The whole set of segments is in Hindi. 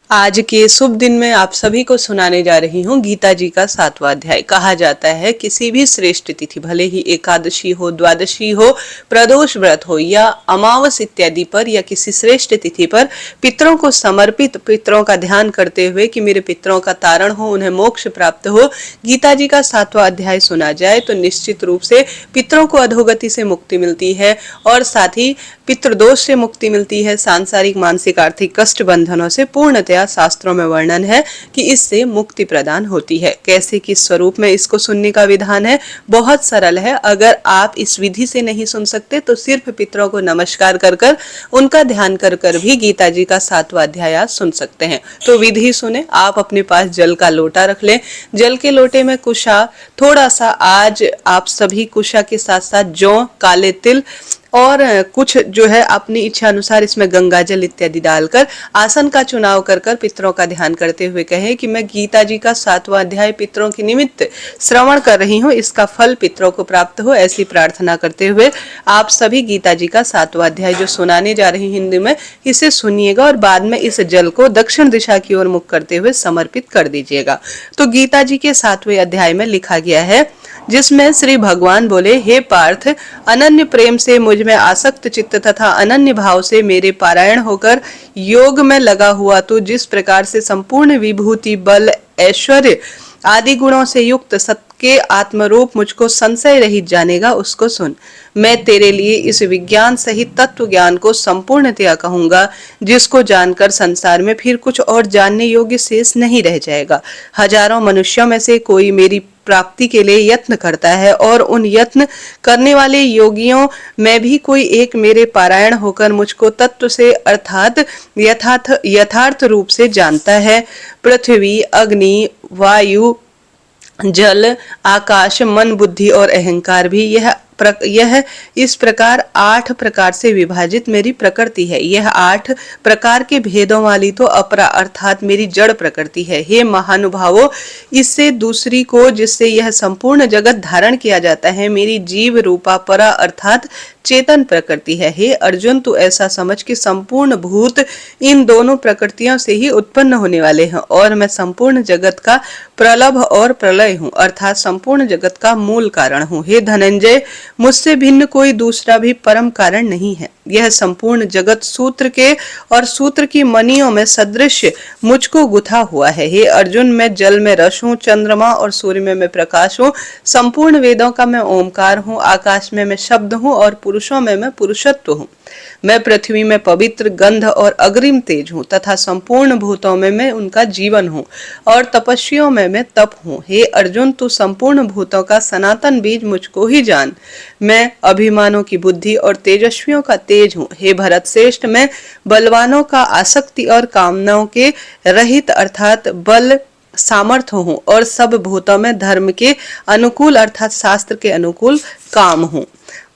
आज के शुभ दिन में आप सभी को सुनाने जा रही हूँ गीता जी का 7वां अध्याय। कहा जाता है किसी भी श्रेष्ठ तिथि, भले ही एकादशी हो, द्वादशी हो, प्रदोष व्रत हो या अमावस इत्यादि पर या किसी श्रेष्ठ तिथि पर पितरों को समर्पित, पितरों का ध्यान करते हुए कि मेरे पितरों का तारण हो, उन्हें मोक्ष प्राप्त हो, गीता जी का 7वां अध्याय सुना जाए तो निश्चित रूप से पितरों को अधोगति से मुक्ति मिलती है और साथ ही पितृदोष से मुक्ति मिलती है। सांसारिक, मानसिक, आर्थिक कष्ट बंधनों से पूर्णतया शास्त्रों में वर्णन है कि इससे मुक्ति प्रदान होती है। कैसे, किस स्वरूप में इसको सुनने का विधान है, बहुत सरल है। अगर आप इस विधि से नहीं सुन सकते तो सिर्फ पितरों को नमस्कार कर कर उनका ध्यान कर कर भी गीता जी का 7वां अध्याय सुन सकते हैं। तो विधि सुने। आप अपने पास जल का लोटा रख लें। जल के लोटे में कुशा, थोड़ा सा, आज आप सभी कुशा के साथ साथ जौ, काले तिल और कुछ जो है अपनी इच्छा अनुसार इसमें गंगा जल इत्यादि डालकर आसन का चुनाव कर कर पितरों का ध्यान करते हुए कहे कि मैं गीता जी का 7वां अध्याय पितरों के निमित्त श्रवण कर रही हूँ, इसका फल पितरों को प्राप्त हो, ऐसी प्रार्थना करते हुए आप सभी गीता जी का 7वां अध्याय जो सुनाने जा रही हिंदी में, इसे सुनिएगा और बाद में इस जल को दक्षिण दिशा की ओर मुख करते हुए समर्पित कर दीजिएगा। तो गीता जी के 7वें अध्याय में लिखा गया है, जिसमें श्री भगवान बोले, हे पार्थ, अनन्य प्रेम से मुझ में आसक्त चित्त तथा अनन्य भाव से मेरे पारायण होकर योग में लगा हुआ तो जिस प्रकार से संपूर्ण विभूति, बल, ऐश्वर्य आदि गुणों से युक्त सबके आत्मरूप मुझको संशय रहित जानेगा, उसको सुन। मैं तेरे लिए इस विज्ञान सहित तत्व ज्ञान को संपूर्णतया कहूंगा, जिसको जानकर संसार में फिर कुछ और जानने योग्य शेष नहीं रह जाएगा। हजारों मनुष्यों में से कोई मेरी प्राप्ति के लिए यत्न करता है और उन यत्न करने वाले योगियों में भी कोई एक मेरे पारायण होकर मुझको तत्व से अर्थात यथार्थ रूप से जानता है। पृथ्वी, अग्नि, वायु, जल, आकाश, मन, बुद्धि और अहंकार भी यह इस प्रकार 8 प्रकार से विभाजित मेरी प्रकृति है। यह 8 प्रकार के भेदों वाली तो अपरा अर्थात मेरी जड़ प्रकृति है। हे महानुभावों, इससे दूसरी को जिससे यह संपूर्ण जगत धारण किया जाता है, मेरी जीव रूपा परा अर्थात चेतन प्रकृति है। हे अर्जुन, तू ऐसा समझ कि संपूर्ण भूत इन दोनों प्रकृतियों से ही उत्पन्न होने वाले हैं और मैं संपूर्ण जगत का प्रलभ और प्रलय हूँ, अर्थात संपूर्ण जगत का मूल कारण हूँ। हे धनंजय, मुझसे भिन्न कोई दूसरा भी परम कारण नहीं है। यह संपूर्ण जगत सूत्र के और सूत्र की मणियों में सदृश मुझको गुथा हुआ है। हे अर्जुन, मैं जल में रस हूँ, चंद्रमा और सूर्य में मैं प्रकाश हूँ, संपूर्ण वेदों का मैं ओमकार हूँ, आकाश में मैं शब्द हूँ और पुरुषों में मैं पुरुषत्व हूँ। मैं पृथ्वी में पवित्र, गंध और अग्रिम तेज हूँ तथा संपूर्ण भूतों में मैं उनका जीवन हूँ और तपस्वियों में मैं तप हूँ। हे अर्जुन, तू संपूर्ण भूतों का सनातन बीज मुझको ही जान। मैं अभिमानों की बुद्धि और तेजस्वियों का तेज हूँ। हे भरत श्रेष्ठ, मैं बलवानों का आसक्ति और कामनाओं के रहित अर्थात बल सामर्थ्य हूँ और सब भूतों में धर्म के अनुकूल अर्थात शास्त्र के अनुकूल काम हूँ।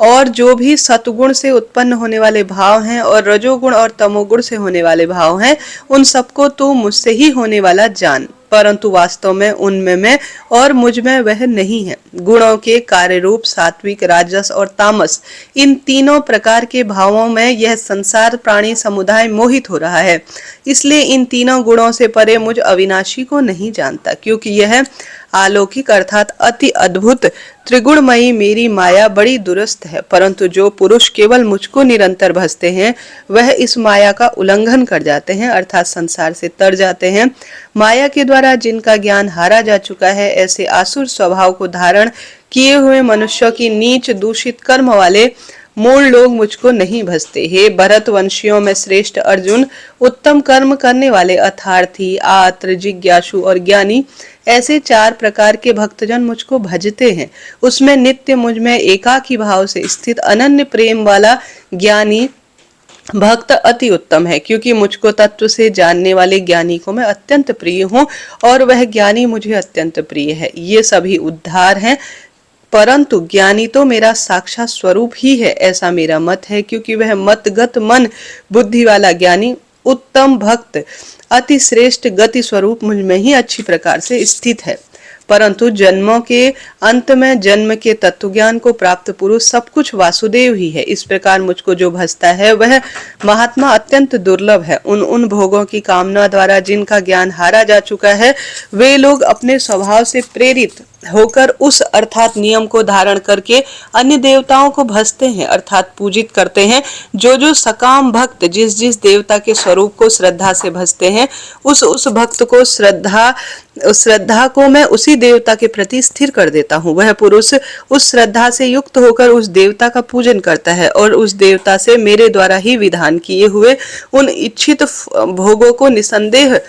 और जो भी सतगुण से उत्पन्न होने वाले भाव हैं और रजोगुण और तमोगुण से होने वाले भाव हैं, उन सबको तो मुझसे ही होने वाला जान, परंतु वास्तव में उनमें मैं और मुझ में वह नहीं है। गुणों के कार्य रूप सात्विक, राजस और तामस, इन तीनों प्रकार के भावों में यह संसार प्राणी समुदाय मोहित हो रहा है। इसलिए इन तीनों गुणों से परे मुझ अविनाशी को नहीं जानता, क्योंकि यह अलौकिक अर्थात अति अद्भुत त्रिगुणमयी मेरी माया बड़ी दुरुस्त है। परंतु जो पुरुष केवल मुझको निरंतर भजते हैं, वह इस माया का उल्लंघन कर जाते हैं अर्थात संसार से तर जाते हैं। माया के द्वारा जिनका ज्ञान हारा जा चुका है, ऐसे आसुर स्वभाव को धारण किए हुए मनुष्यों की नीच दूषित कर्म वाले मूल लोग मुझको नहीं भजते। हे भरत वंशियों में श्रेष्ठ अर्जुन, उत्तम कर्म करने वाले अर्थार्थी, आत्र, जिज्ञासु और ज्ञानी, ऐसे 4 प्रकार के भक्तजन मुझको भजते हैं। उसमें नित्य मुझ में एकाकी भाव से स्थित अनन्य प्रेम वाला ज्ञानी भक्त अति उत्तम है, क्योंकि मुझको तत्व से जानने वाले ज्ञानी को मैं अत्यंत प्रिय हूँ और वह ज्ञानी मुझे अत्यंत प्रिय है। ये सभी उद्धार हैं, परंतु ज्ञानी तो मेरा साक्षात स्वरूप ही है, ऐसा मेरा मत है, क्योंकि वह मतगत मन बुद्धि वाला ज्ञानी उत्तम भक्त अति श्रेष्ठ गति स्वरूप मुझ में ही अच्छी प्रकार से स्थित है। परंतु जन्मों के अंत में जन्म के तत्वज्ञान को प्राप्त पुरुष सब कुछ वासुदेव ही है। इस प्रकार मुझको जो भजता है वह महात्मा अत्यंत दुर्लभ है। उन भोगों की कामना द्वारा जिनका ज्ञान हारा जा चुका है, वे लोग अपने स्वभाव से प्रेरित होकर उस अर्थात नियम को धारण करके अन्य देवताओं को भजते हैं अर्थात पूजित करते हैं। जो सकाम भक्त जिस जिस देवता के स्वरूप को श्रद्धा से भजते हैं, उस भक्त को श्रद्धा को मैं उसी देवता के प्रति स्थिर कर देता हूँ। वह पुरुष उस श्रद्धा से युक्त होकर उस देवता का पूजन करता है और उस देवता से मेरे द्वारा ही विधान किए हुए उन इच्छित भोगों को निसंदेह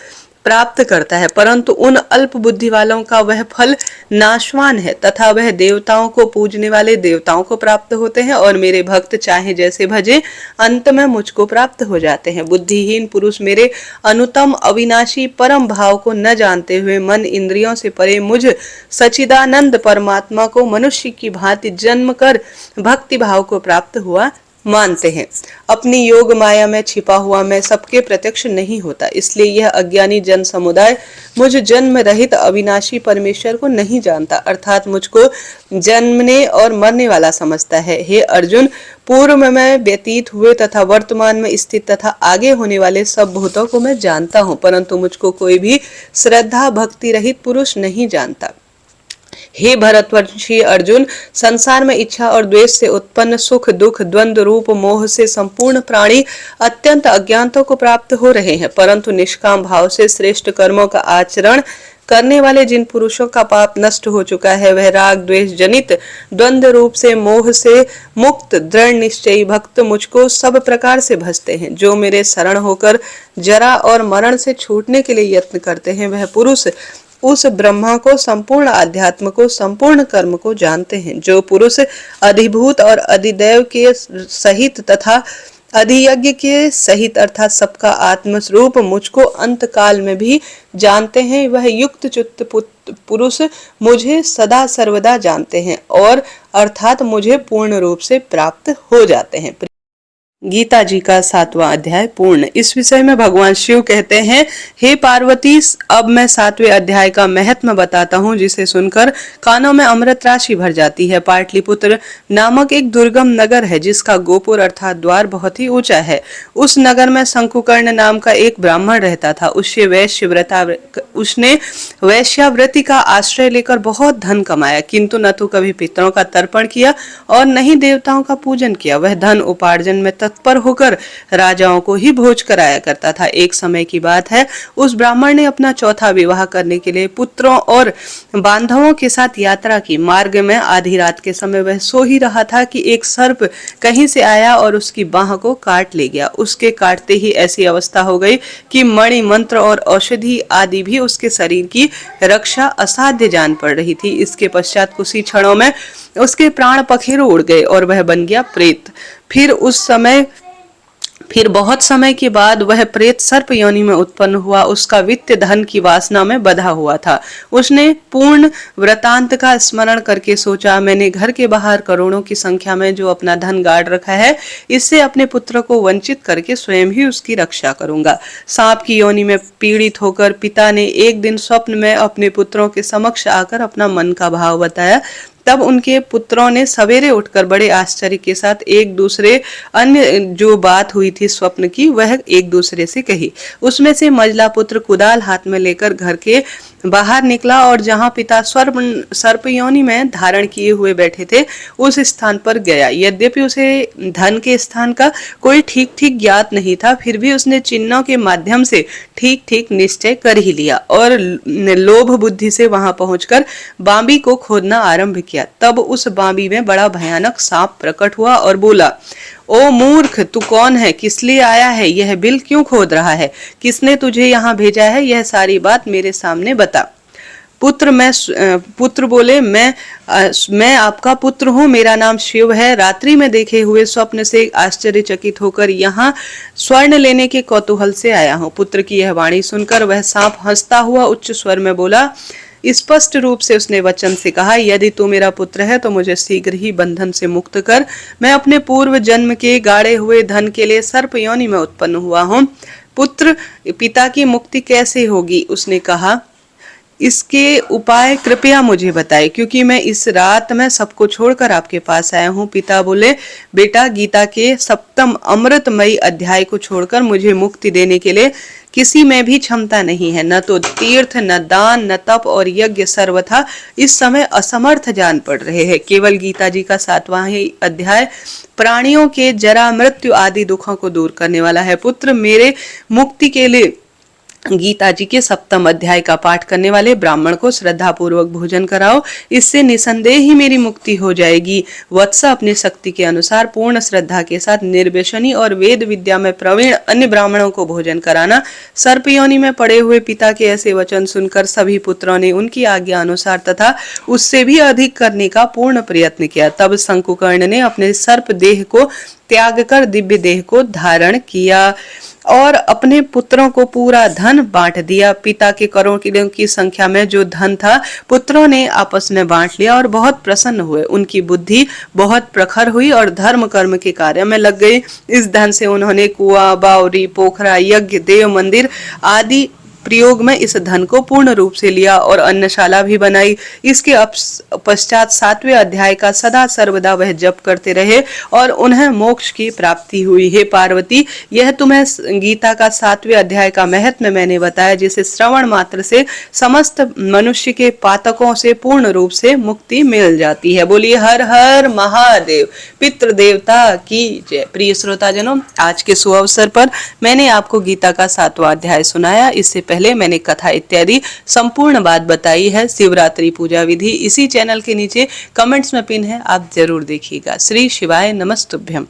प्राप्त करता है। परंतु उन अल्प बुद्धि वालों का वह फल नाशवान है तथा वह देवताओं को पूजने वाले देवताओं को प्राप्त होते हैं और मेरे भक्त चाहे जैसे भजे अंत में मुझको प्राप्त हो जाते हैं। बुद्धिहीन पुरुष मेरे अनुतम अविनाशी परम भाव को न जानते हुए मन इंद्रियों से परे मुझ सच्चिदानंद परमात्मा को मनुष्य की भांति जन्म कर भक्ति भाव को प्राप्त हुआ मानते हैं। अपनी योग माया में छिपा हुआ मैं सबके प्रत्यक्ष नहीं होता, इसलिए यह अज्ञानी जन समुदाय मुझ जन्म रहित अविनाशी परमेश्वर को नहीं जानता अर्थात मुझको जन्मने और मरने वाला समझता है। हे अर्जुन, पूर्व में व्यतीत हुए तथा वर्तमान में स्थित तथा आगे होने वाले सब भूतों को मैं जानता हूँ, परंतु मुझको कोई भी श्रद्धा भक्ति रहित पुरुष नहीं जानता। हे भरतवंशी अर्जुन, संसार में इच्छा और द्वेष से उत्पन्न सुख दुख द्वंद्व रूप मोह से संपूर्ण प्राणी अत्यंत अज्ञानता को प्राप्त हो रहे हैं, परंतु निष्काम भाव से श्रेष्ठ कर्मों का आचरण करने वाले जिन पुरुषों का पाप नष्ट हो चुका है, वह राग द्वेष जनित द्वंद्व रूप से मोह से मुक्त दृढ़ निश्चयी भक्त मुझको सब प्रकार से भजते हैं। जो मेरे शरण होकर जरा और मरण से छूटने के लिए यत्न करते हैं, वह पुरुष उस ब्रह्मा को, संपूर्ण अध्यात्म को, संपूर्ण कर्म को जानते हैं। जो पुरुष अधिभूत और अधिदेव के सहित तथा अधियज्ञ के सहित अर्थात सबका आत्मस्वरूप मुझको अंत काल में भी जानते हैं, वह युक्त चित्त पुरुष मुझे सदा सर्वदा जानते हैं और अर्थात मुझे पूर्ण रूप से प्राप्त हो जाते हैं। गीता जी का 7वां अध्याय पूर्ण। इस विषय में भगवान शिव कहते हैं, हे पार्वती, अब मैं 7वें अध्याय का महत्व बताता हूँ, जिसे सुनकर कानों में अमृत राशि भर जाती है। पाटलिपुत्र नामक एक दुर्गम नगर है, जिसका गोपुर अर्थात द्वार बहुत ही ऊंचा है। उस नगर में शंकुकर्ण नाम का एक ब्राह्मण रहता था। उसने वैश्यावृत्ति का आश्रय लेकर बहुत धन कमाया, किंतु न तो कभी पितरों का तर्पण किया और न ही देवताओं का पूजन किया। वह धन उपार्जन में तत्पर होकर राजाओं को ही भोज कराया करता था। एक समय की बात है, उस ब्राह्मण ने अपना चौथा विवाह करने के लिए पुत्रों और बांधवों के साथ यात्रा की। मार्ग में आधी रात के समय वह सो ही रहा था कि एक सर्प कहीं से आया और उसकी बाह को काट ले गया। उसके काटते ही ऐसी अवस्था हो गई कि मणि मंत्र और औषधि आदि भी उसके शरीर की रक्षा असाध्य जान पड़ रही थी। इसके पश्चात कुछ ही क्षणों में उसके प्राण पखेरु उड़ गए और वह बन गया प्रेत। फिर बहुत समय के बाद वह प्रेत सर्प योनि में उत्पन्न हुआ। उसका वित्त धन की वासना में बंधा हुआ था। उसने पूर्ण वृतांत का स्मरण करके सोचा, मैंने घर के बाहर करोड़ों की संख्या में जो अपना धन गाड़ रखा है, इससे अपने पुत्र को वंचित करके स्वयं ही उसकी रक्षा करूंगा। सांप की योनि में पीड़ित होकर पिता ने एक दिन स्वप्न में अपने पुत्रों के समक्ष आकर अपना मन का भाव बताया। तब उनके पुत्रों ने सवेरे उठकर बड़े आश्चर्य के साथ एक दूसरे अन्य जो बात हुई थी स्वप्न की, वह एक दूसरे से कही। उसमें से मझला पुत्र कुदाल हाथ में लेकर घर के बाहर निकला और जहां पिता सर्प योनि में धारण किए हुए बैठे थे, उस स्थान पर गया। यद्यपि उसे धन के स्थान का कोई ठीक ठीक ज्ञात नहीं था, फिर भी उसने चिन्हों के माध्यम से ठीक ठीक निश्चय कर ही लिया और लोभ बुद्धि से वहां पहुंचकर बांबी को खोदना आरंभ किया। तब उस बांबी में बड़ा भयानक सांप प्रकट हुआ और बोला, ओ मूर्ख, तू कौन है? किस लिए आया है? यह बिल क्यों खोद रहा है? किसने तुझे यहाँ भेजा है? यह सारी बात मेरे सामने बता। पुत्र बोले, मैं आपका पुत्र हूँ, मेरा नाम शिव है। रात्रि में देखे हुए स्वप्न से आश्चर्यचकित होकर यहाँ स्वर्ण लेने के कौतूहल से आया हूँ। पुत्र की यह वाणी सुनकर वह सांप हंसता हुआ उच्च स्वर में बोला। स्पष्ट रूप से उसने वचन से कहा, यदि तू मेरा पुत्र है तो मुझे शीघ्र ही बंधन से मुक्त कर। मैं अपने पूर्व जन्म के गाड़े हुए धन के लिए सर्प योनि में उत्पन्न हुआ हूँ। पुत्र, पिता की मुक्ति कैसे होगी? उसने कहा, इसके उपाय कृपया मुझे बताएं, क्योंकि मैं इस रात में सबको छोड़कर आपके पास आया हूँ। पिता बोले, बेटा, गीता के सप्तम अमृतमयी अध्याय को छोड़कर मुझे मुक्ति देने के लिए किसी में भी क्षमता नहीं है। न तो तीर्थ, न दान, न तप और यज्ञ सर्वथा इस समय असमर्थ जान पड़ रहे हैं। केवल गीता जी का 7वां ही अध्याय प्राणियों के जरा, मृत्यु आदि दुखों को दूर करने वाला है। पुत्र, मेरे मुक्ति के लिए गीता जी के सप्तम अध्याय का पाठ करने वाले ब्राह्मण को श्रद्धा पूर्वक भोजन कराओ, इससे निसंदेह ही मेरी मुक्ति हो जाएगी। वत्स, अपनी शक्ति के अनुसार पूर्ण श्रद्धा के साथ निर्व्यसनी और वेद विद्या में प्रवीण अन्य ब्राह्मणों को भोजन कराना। सर्प योनि में पड़े हुए पिता के ऐसे वचन सुनकर सभी पुत्रों ने उनकी आज्ञा अनुसार तथा उससे भी अधिक करने का पूर्ण प्रयत्न किया। तब शंकुकर्ण ने अपने सर्प देह को त्याग कर दिव्य देह को धारण किया और अपने पुत्रों को पूरा धन बांट दिया। पिता के करोड़ों की संख्या में जो धन था, पुत्रों ने आपस में बांट लिया और बहुत प्रसन्न हुए। उनकी बुद्धि बहुत प्रखर हुई और धर्म कर्म के कार्य में लग गए। इस धन से उन्होंने कुआं, बावरी, पोखरा, यज्ञ, देव मंदिर आदि प्रयोग में इस धन को पूर्ण रूप से लिया और अन्नशाला भी बनाई। इसके पश्चात 7वें अध्याय का सदा सर्वदा वह जप करते रहे और उन्हें मोक्ष की प्राप्ति हुई। हे पार्वती, यह तुम्हें गीता का 7वें अध्याय का महत्व मैंने बताया, जिसे श्रवण मात्र से समस्त मनुष्य के पातकों से पूर्ण रूप से मुक्ति मिल जाती है। बोलिए हर हर महादेव। पितृ देवता की जय। प्रिय श्रोताजनों, आज के शुभ अवसर पर मैंने आपको गीता का 7वां अध्याय सुनाया। इससे पहले मैंने कथा इत्यादि संपूर्ण बात बताई है। शिवरात्रि पूजा विधि इसी चैनल के नीचे कमेंट्स में पिन है, आप जरूर देखिएगा। श्री शिवाय नमस्तुभ्यम।